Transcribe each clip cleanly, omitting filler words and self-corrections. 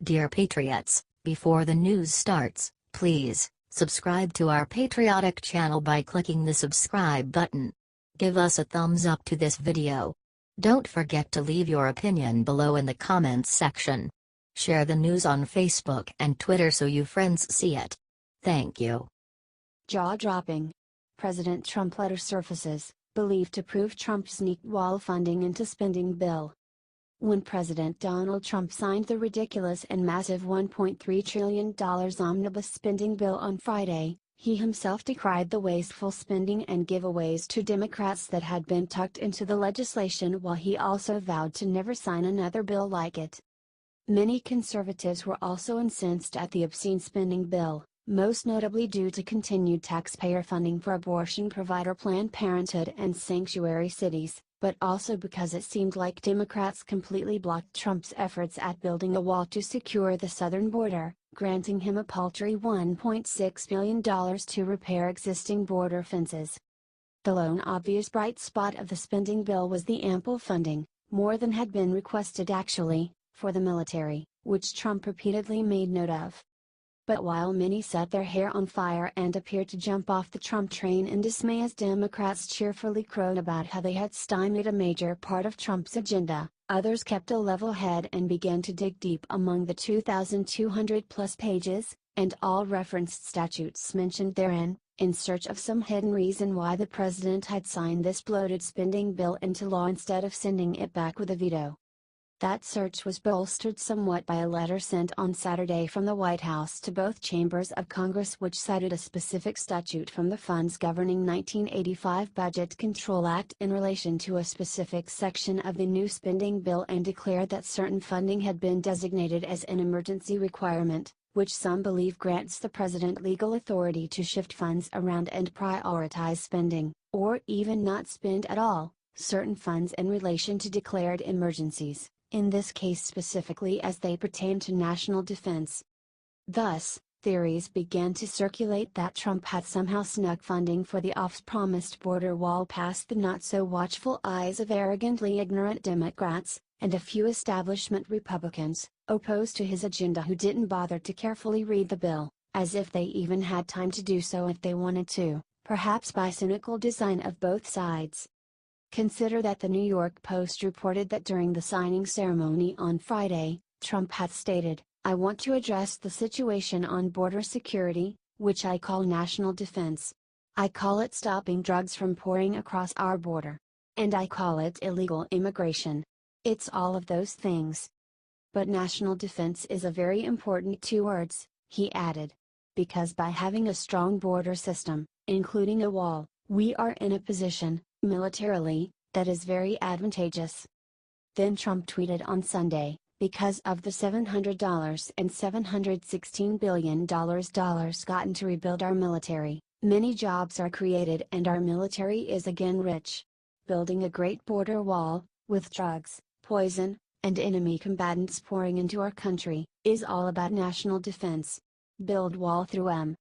Dear Patriots, before the news starts, please subscribe to our patriotic channel by clicking the subscribe button. Give us a thumbs up to this video. Don't forget to leave your opinion below in the comments section. Share the news on Facebook and Twitter so you friends see it. Thank you. Jaw-dropping. President Trump letter surfaces, believed to prove Trump sneaked wall funding into spending bill. When President Donald Trump signed the ridiculous and massive $1.3 trillion omnibus spending bill on Friday, he himself decried the wasteful spending and giveaways to Democrats that had been tucked into the legislation, while he also vowed to never sign another bill like it. Many conservatives were also incensed at the obscene spending bill, most notably due to continued taxpayer funding for abortion provider Planned Parenthood and sanctuary cities, but also because it seemed like Democrats completely blocked Trump's efforts at building a wall to secure the southern border, granting him a paltry $1.6 billion to repair existing border fences. The lone obvious bright spot of the spending bill was the ample funding, more than had been requested actually, for the military, which Trump repeatedly made note of. But while many set their hair on fire and appeared to jump off the Trump train in dismay as Democrats cheerfully crowed about how they had stymied a major part of Trump's agenda, others kept a level head and began to dig deep among the 2,200-plus pages, and all referenced statutes mentioned therein, in search of some hidden reason why the president had signed this bloated spending bill into law instead of sending it back with a veto. That search was bolstered somewhat by a letter sent on Saturday from the White House to both chambers of Congress, which cited a specific statute from the funds governing 1985 Budget Control Act in relation to a specific section of the new spending bill, and declared that certain funding had been designated as an emergency requirement, which some believe grants the president legal authority to shift funds around and prioritize spending, or even not spend at all, certain funds in relation to declared emergencies, in this case specifically as they pertain to national defense. Thus, theories began to circulate that Trump had somehow snuck funding for the oft-promised border wall past the not-so-watchful eyes of arrogantly ignorant Democrats, and a few establishment Republicans, opposed to his agenda, who didn't bother to carefully read the bill, as if they even had time to do so if they wanted to, perhaps by cynical design of both sides. Consider that the New York Post reported that during the signing ceremony on Friday, Trump had stated, "I want to address the situation on border security, which I call national defense. I call it stopping drugs from pouring across our border. And I call it illegal immigration. It's all of those things. But national defense is a very important two words," he added. "Because by having a strong border system, including a wall, we are in a position, militarily, that is very advantageous." Then Trump tweeted on Sunday, "Because of the $700 and $716 billion gotten to rebuild our military, many jobs are created and our military is again rich. Building a great border wall, with drugs, poison, and enemy combatants pouring into our country, is all about national defense. Build wall through M."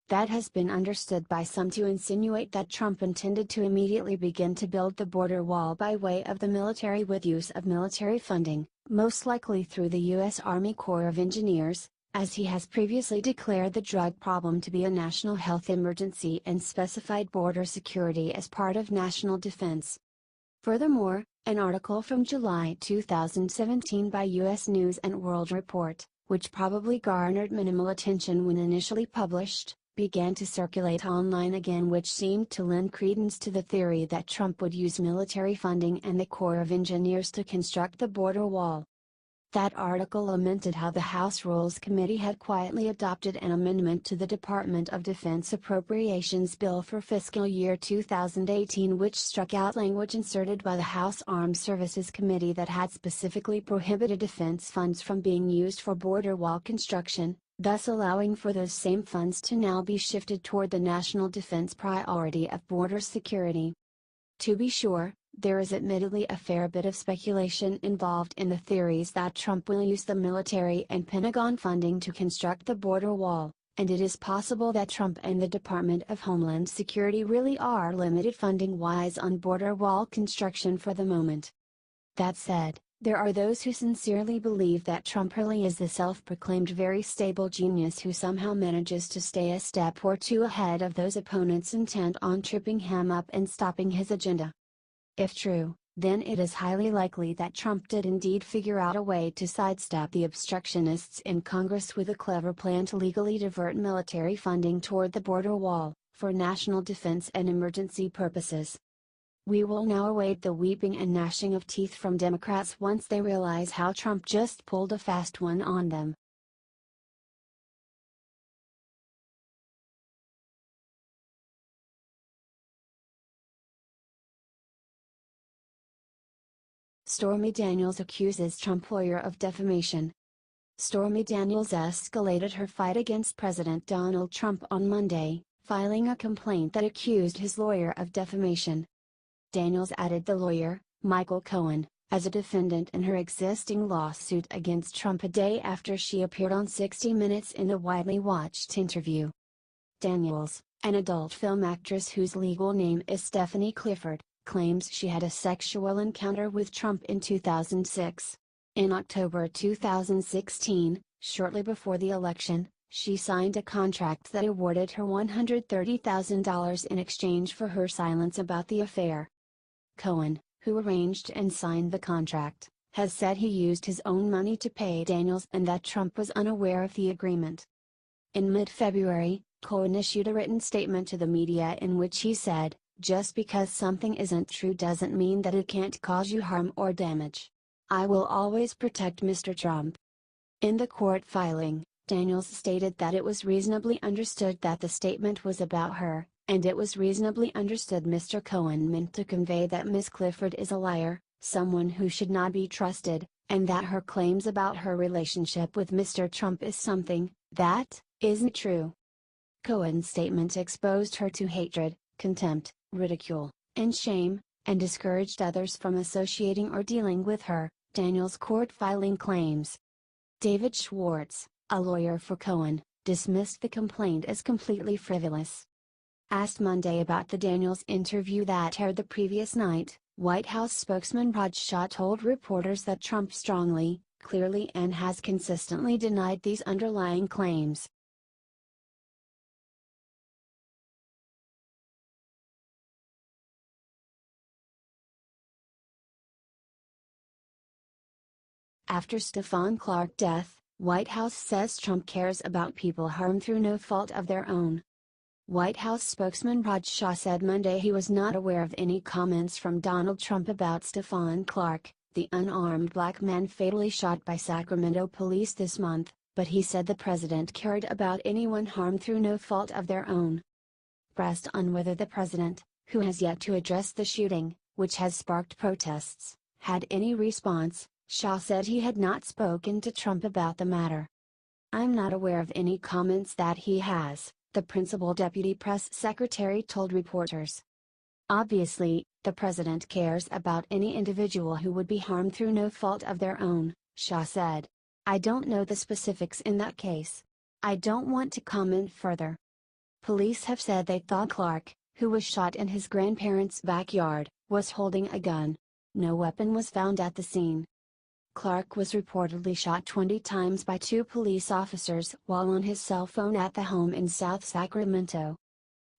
That has been understood by some to insinuate that Trump intended to immediately begin to build the border wall by way of the military with use of military funding, most likely through the U.S. Army Corps of Engineers, as he has previously declared the drug problem to be a national health emergency and specified border security as part of national defense. Furthermore, an article from July 2017 by U.S. News & World Report, which probably garnered minimal attention when initially published, began to circulate online again, which seemed to lend credence to the theory that Trump would use military funding and the Corps of Engineers to construct the border wall. That article lamented how the House Rules Committee had quietly adopted an amendment to the Department of Defense Appropriations Bill for fiscal year 2018, which struck out language inserted by the House Armed Services Committee that had specifically prohibited defense funds from being used for border wall construction, thus allowing for those same funds to now be shifted toward the national defense priority of border security. To be sure, there is admittedly a fair bit of speculation involved in the theories that Trump will use the military and Pentagon funding to construct the border wall, and it is possible that Trump and the Department of Homeland Security really are limited funding-wise on border wall construction for the moment. That said, There are those who sincerely believe that Trump really is the self-proclaimed very stable genius who somehow manages to stay a step or two ahead of those opponents intent on tripping him up and stopping his agenda. If true, then it is highly likely that Trump did indeed figure out a way to sidestep the obstructionists in Congress with a clever plan to legally divert military funding toward the border wall, for national defense and emergency purposes. We will now await the weeping and gnashing of teeth from Democrats once they realize how Trump just pulled a fast one on them. Stormy Daniels accuses Trump lawyer of defamation. Stormy Daniels escalated her fight against President Donald Trump on Monday, filing a complaint that accused his lawyer of defamation. Daniels added the lawyer, Michael Cohen, as a defendant in her existing lawsuit against Trump a day after she appeared on 60 Minutes in a widely watched interview. Daniels, an adult film actress whose legal name is Stephanie Clifford, claims she had a sexual encounter with Trump in 2006. In October 2016, shortly before the election, she signed a contract that awarded her $130,000 in exchange for her silence about the affair. Cohen, who arranged and signed the contract, has said he used his own money to pay Daniels and that Trump was unaware of the agreement. In mid-February, Cohen issued a written statement to the media in which he said, "Just because something isn't true doesn't mean that it can't cause you harm or damage. I will always protect Mr. Trump." In the court filing, Daniels stated that it was reasonably understood that the statement was about her, and it was reasonably understood Mr. Cohen meant to convey that Ms. Clifford is a liar, someone who should not be trusted, and that her claims about her relationship with Mr. Trump is something that isn't true. Cohen's statement exposed her to hatred, contempt, ridicule, and shame, and discouraged others from associating or dealing with her, Daniels' court filing claims. David Schwartz, a lawyer for Cohen, dismissed the complaint as completely frivolous. Asked Monday about the Daniels interview that aired the previous night, White House spokesman Raj Shah told reporters that Trump strongly, clearly and has consistently denied these underlying claims. After Stephon Clark death, White House says Trump cares about people harmed through no fault of their own. White House spokesman Raj Shah said Monday he was not aware of any comments from Donald Trump about Stephon Clark, the unarmed black man fatally shot by Sacramento police this month, but he said the president cared about anyone harmed through no fault of their own. Pressed on whether the president, who has yet to address the shooting, which has sparked protests, had any response, Shah said he had not spoken to Trump about the matter. "I'm not aware of any comments that he has," the principal deputy press secretary told reporters. "Obviously, the president cares about any individual who would be harmed through no fault of their own," Shah said. "I don't know the specifics in that case. I don't want to comment further." Police have said they thought Clark, who was shot in his grandparents' backyard, was holding a gun. No weapon was found at the scene. Clark was reportedly shot 20 times by 2 police officers while on his cell phone at the home in South Sacramento.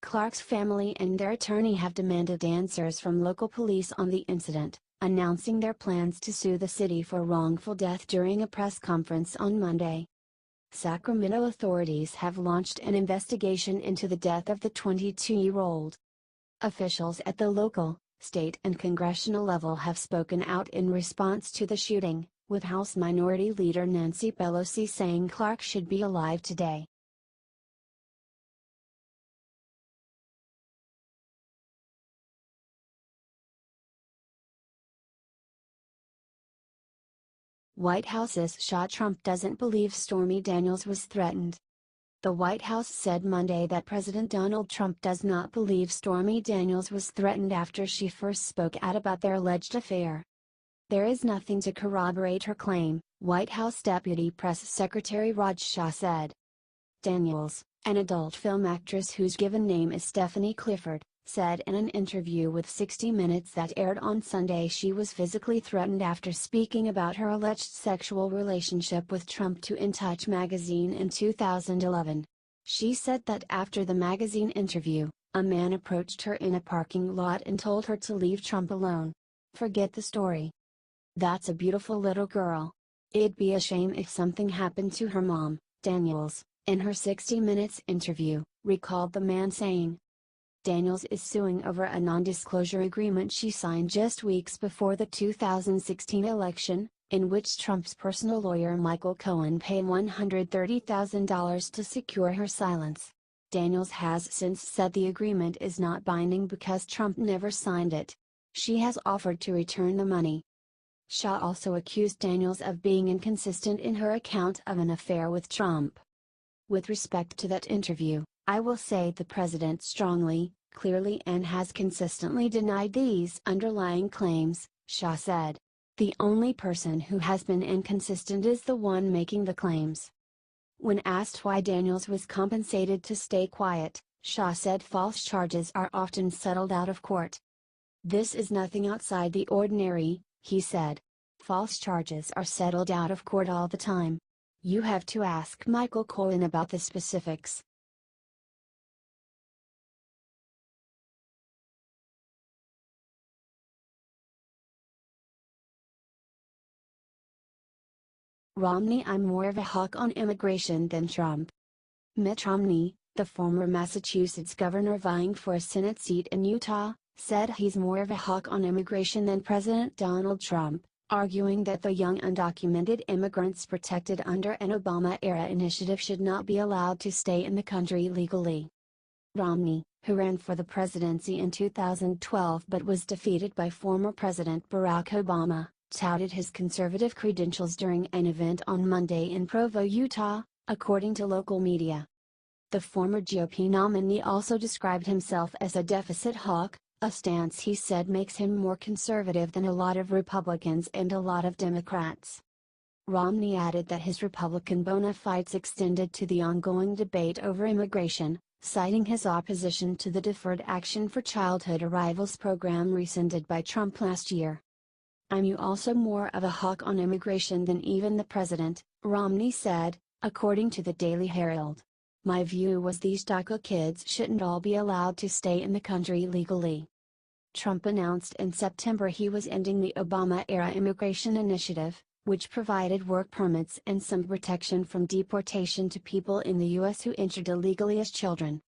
Clark's family and their attorney have demanded answers from local police on the incident, announcing their plans to sue the city for wrongful death during a press conference on Monday. Sacramento authorities have launched an investigation into the death of the 22-year-old. Officials at the local, state and congressional level have spoken out in response to the shooting, with House Minority Leader Nancy Pelosi saying Clark should be alive today. White House's Shah Trump doesn't believe Stormy Daniels was threatened. The White House said Monday that President Donald Trump does not believe Stormy Daniels was threatened after she first spoke out about their alleged affair. "There is nothing to corroborate her claim," White House Deputy Press Secretary Raj Shah said. Daniels, an adult film actress whose given name is Stephanie Clifford, said in an interview with 60 Minutes that aired on Sunday she was physically threatened after speaking about her alleged sexual relationship with Trump to In Touch magazine in 2011. She said that after the magazine interview, a man approached her in a parking lot and told her to leave Trump alone. Forget the story. That's a beautiful little girl. It'd be a shame if something happened to her mom, Daniels, in her 60 Minutes interview, recalled the man saying. Daniels is suing over a non-disclosure agreement she signed just weeks before the 2016 election, in which Trump's personal lawyer Michael Cohen paid $130,000 to secure her silence. Daniels has since said the agreement is not binding because Trump never signed it. She has offered to return the money. Shaw also accused Daniels of being inconsistent in her account of an affair with Trump. With respect to that interview, I will say the president strongly, clearly and has consistently denied these underlying claims, Shaw said. The only person who has been inconsistent is the one making the claims. When asked why Daniels was compensated to stay quiet, Shaw said false charges are often settled out of court. This is nothing outside the ordinary, he said. False charges are settled out of court all the time. You have to ask Michael Cohen about the specifics. Romney: I'm more of a hawk on immigration than Trump. Mitt Romney, the former Massachusetts governor vying for a Senate seat in Utah, said he's more of a hawk on immigration than President Donald Trump, arguing that the young undocumented immigrants protected under an Obama-era initiative should not be allowed to stay in the country legally. Romney, who ran for the presidency in 2012 but was defeated by former President Barack Obama, touted his conservative credentials during an event on Monday in Provo, Utah, according to local media. The former GOP nominee also described himself as a deficit hawk, a stance he said makes him more conservative than a lot of Republicans and a lot of Democrats. Romney added that his Republican bona fides extended to the ongoing debate over immigration, citing his opposition to the Deferred Action for Childhood Arrivals program rescinded by Trump last year. I'm also more of a hawk on immigration than even the president, Romney said, according to the Daily Herald. My view was these DACA kids shouldn't all be allowed to stay in the country legally. Trump announced in September he was ending the Obama-era immigration initiative, which provided work permits and some protection from deportation to people in the U.S. who entered illegally as children.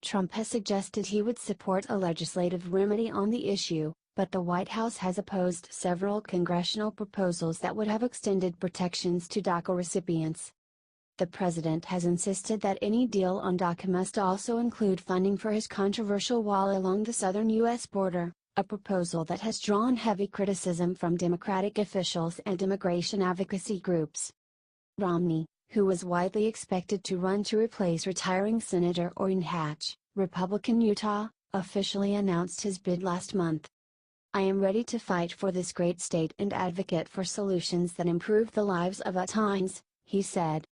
Trump has suggested he would support a legislative remedy on the issue, but the White House has opposed several congressional proposals that would have extended protections to DACA recipients. The president has insisted that any deal on DACA must also include funding for his controversial wall along the southern U.S. border, a proposal that has drawn heavy criticism from Democratic officials and immigration advocacy groups. Romney, who was widely expected to run to replace retiring Senator Orrin Hatch, Republican Utah, officially announced his bid last month. I am ready to fight for this great state and advocate for solutions that improve the lives of Utahns, he said.